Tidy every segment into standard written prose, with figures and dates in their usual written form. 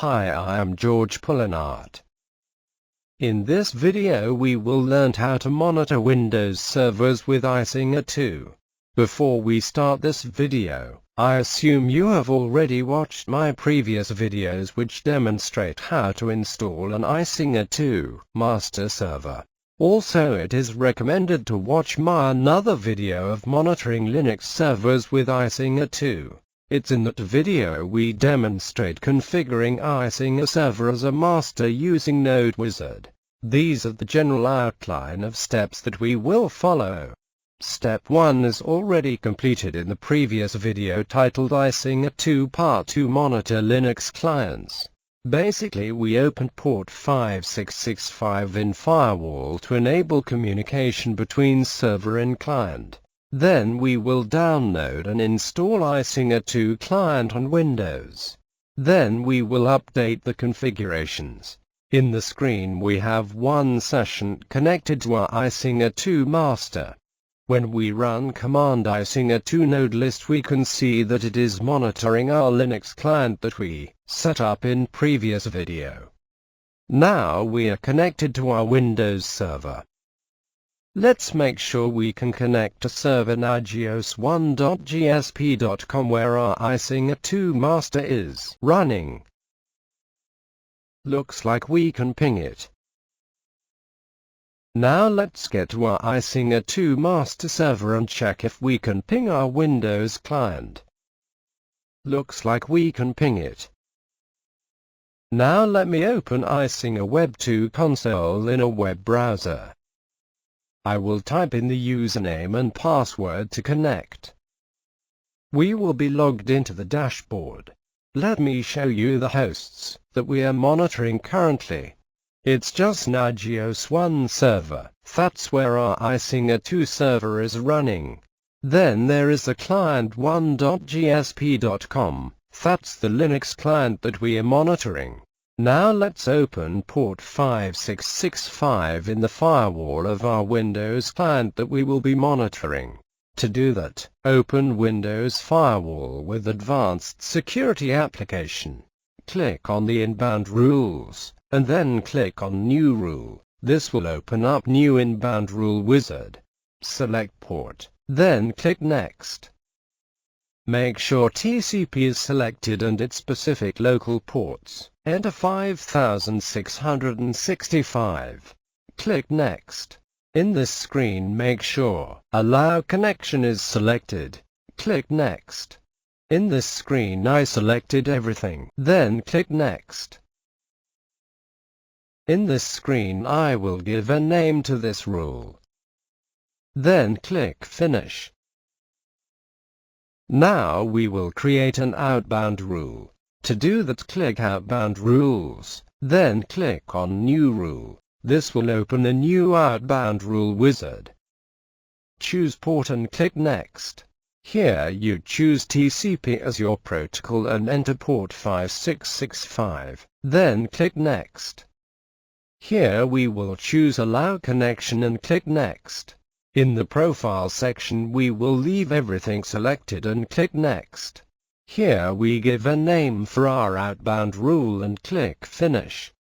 Hi, I am George Pulinattu. In this video we will learn how to monitor Windows servers with Icinga2. Before we start this video, I assume you have already watched my previous videos which demonstrate how to install an Icinga2 master server. Also, it is recommended to watch my another video of monitoring Linux servers with Icinga2. It's in that video we demonstrate configuring Icinga server as a master using Node Wizard. These are the general outline of steps that we will follow. Step 1 is already completed in the previous video titled Icinga2 Part 2 Monitor Linux Clients. Basically, we opened port 5665 in firewall to enable communication between server and client. Then we will download and install Icinga2 client on Windows. Then we will update the configurations. In the screen we have one session connected to our Icinga2 master. When we run command Icinga2 node list, we can see that it is monitoring our Linux client that we set up in previous video. Now we are connected to our Windows server. Let's make sure we can connect to server icinga2.gsp.com where our Icinga2 master is running. Looks like we can ping it. Now let's get to our Icinga2 master server and check if we can ping our Windows client. Looks like we can ping it. Now let me open Icinga Web 2 console in a web browser. I will type in the username and password to connect. We will be logged into the dashboard. Let me show you the hosts that we are monitoring currently. It's just Nagios1 server, that's where our Icinga2 server is running. Then there is the client 1.gsp.com, that's the Linux client that we are monitoring. Now let's open port 5665 in the firewall of our Windows client that we will be monitoring. To do that, open Windows Firewall with Advanced Security Application. Click on the Inbound Rules, and then click on New Rule. This will open up New Inbound Rule Wizard. Select Port, then click Next. Make sure TCP is selected and its specific local ports. Enter 5665. Click Next. In this screen make sure Allow Connection is selected. Click Next. In this screen I selected everything. Then click Next. In this screen I will give a name to this rule. Then click Finish. Now we will create an outbound rule. To do that, click Outbound Rules, then click on New Rule. This will open a new Outbound Rule Wizard. Choose Port and click Next. Here you choose TCP as your protocol and enter port 5665, then click Next. Here we will choose Allow Connection and click Next. In the Profile section we will leave everything selected and click Next. Here we give a name for our outbound rule and click Finish.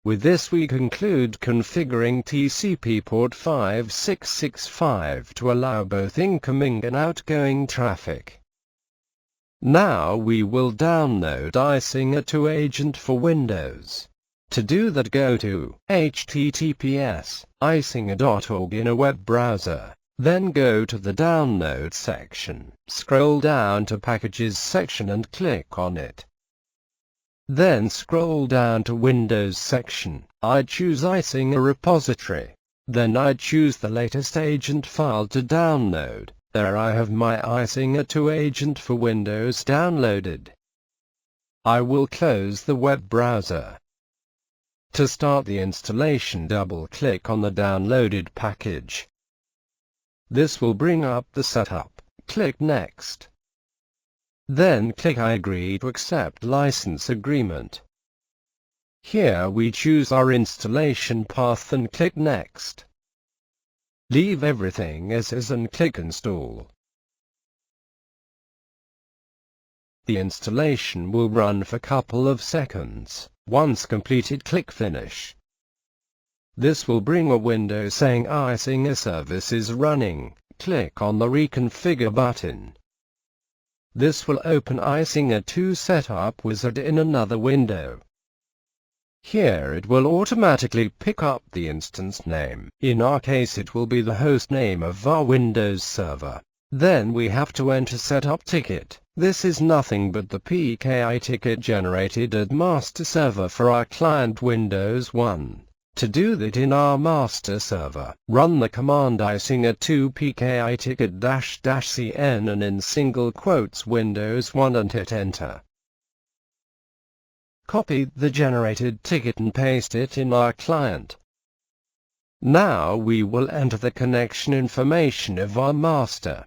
With this we conclude configuring TCP port 5665 to allow both incoming and outgoing traffic. Now we will download Icinga2 agent for Windows. To do that, go to https://icinga.org in a web browser. Then go to the Download section, scroll down to Packages section and click on it. Then scroll down to Windows section. I choose Icinga repository. Then I choose the latest agent file to download. There I have my Icinga2 agent for Windows downloaded. I will close the web browser. To start the installation, double-click on the downloaded package. This will bring up the setup. Click Next. Then click I agree to accept license agreement. Here we choose our installation path and click Next. Leave everything as is and click Install. The installation will run for a couple of seconds. Once completed, click Finish. This will bring a window saying Icinga service is running. Click on the Reconfigure button. This will open Icinga2 Setup Wizard in another window. Here it will automatically pick up the instance name. In our case it will be the host name of our Windows server. Then we have to enter setup ticket. This is nothing but the PKI ticket generated at master server for our client Windows 1. To do that in our master server, run the command icinga2 PKI ticket --cn and in single quotes Windows 1 and hit enter. Copy the generated ticket and paste it in our client. Now we will enter the connection information of our master.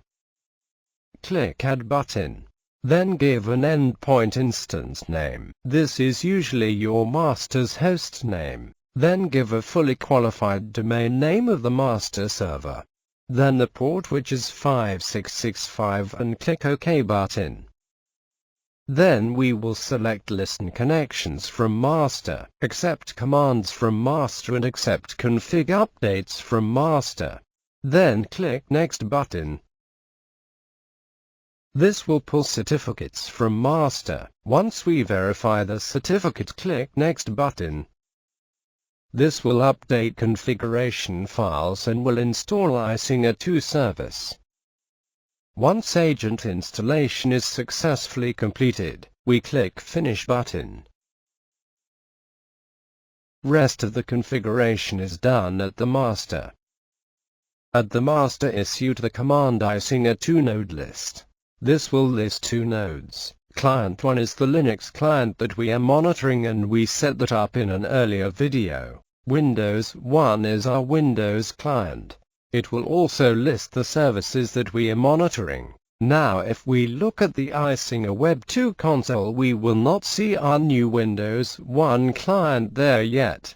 Click Add button. Then give an endpoint instance name. This is usually your master's host name. Then give a fully qualified domain name of the master server. Then the port, which is 5665, and click OK button. Then we will select Listen connections from master, accept commands from master and accept config updates from master. Then click Next button. This will pull certificates from master. Once we verify the certificate, click Next button. This will update configuration files and will install Icinga2 service. Once agent installation is successfully completed, we click Finish button. Rest of the configuration is done at the master. At the master, issued the command Icinga2 node list. This will list two nodes. Client 1 is the Linux client that we are monitoring, and we set that up in an earlier video. Windows 1 is our Windows client. It will also list the services that we are monitoring. Now if we look at the Icinga Web 2 console, we will not see our new Windows 1 client there yet.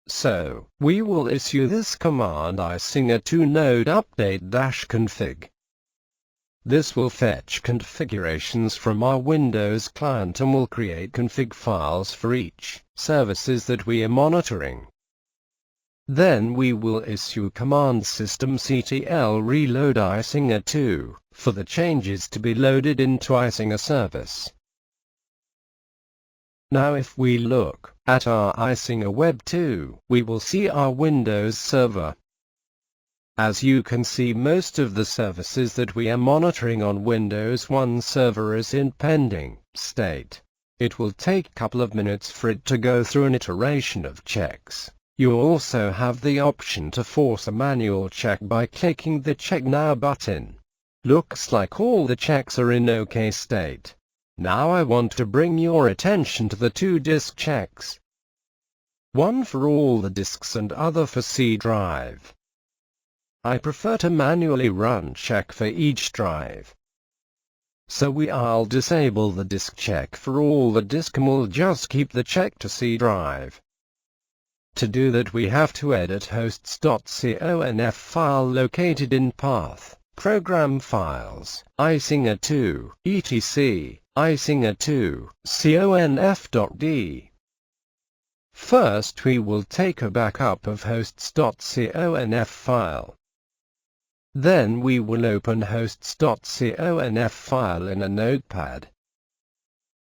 So, we will issue this command Icinga2 node update-config. This will fetch configurations from our Windows client and will create config files for each services that we are monitoring. Then we will issue command systemctl reload Icinga2 for the changes to be loaded into Icinga service. Now if we look at our Icinga Web 2, we will see our Windows server. As you can see, most of the services that we are monitoring on Windows 1 server is in pending state. It will take a couple of minutes for it to go through an iteration of checks. You also have the option to force a manual check by clicking the Check Now button. Looks like all the checks are in OK state. Now I want to bring your attention to the two disk checks. One for all the disks and other for C drive. I prefer to manually run check for each drive. So I'll disable the disk check for all the disk and we'll just keep the check to C drive. To do that, we have to edit hosts.conf file located in Path, Program Files, Icinga2, etc, Icinga2, conf.d. First we will take a backup of hosts.conf file. Then we will open hosts.conf file in a notepad.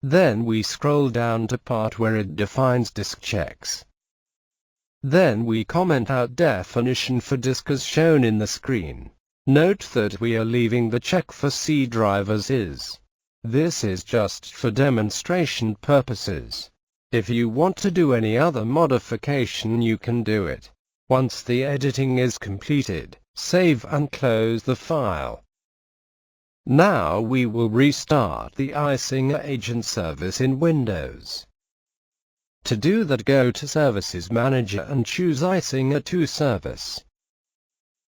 Then we scroll down to part where it defines disk checks. Then we comment out definition for disk as shown in the screen. Note that we are leaving the check for C drive as is. This is just for demonstration purposes. If you want to do any other modification, you can do it. Once the editing is completed, save and close the file. Now we will restart the Icinga agent service in Windows. To do that, go to Services Manager and choose Icinga2 service.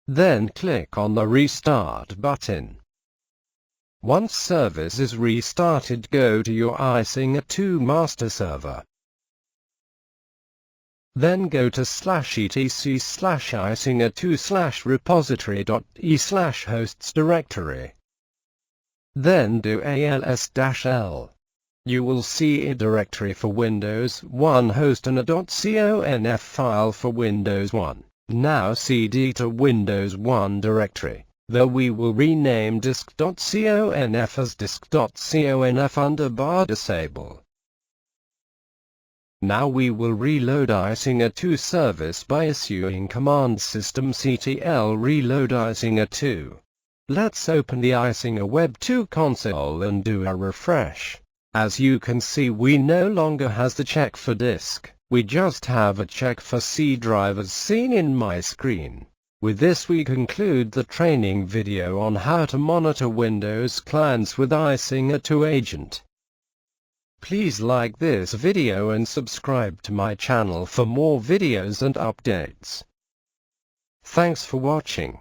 Then click on the Restart button. Once service is restarted, go to your Icinga2 master server. Then go to /etc/icinga2/repository.e/hosts directory. Then do -L. You will see a directory for Windows 1 host and a .conf file for Windows 1. Now cd to Windows 1 directory, though we will rename disk.conf as disk.conf under bar disable. Now we will reload Icinga2 service by issuing command systemctl reload Icinga2. Let's open the Icinga Web 2 console and do a refresh. As you can see, we no longer has the check for disk, we just have a check for C drive as seen in my screen. With this we conclude the training video on how to monitor Windows clients with Icinga2 agent. Please like this video and subscribe to my channel for more videos and updates. Thanks for watching.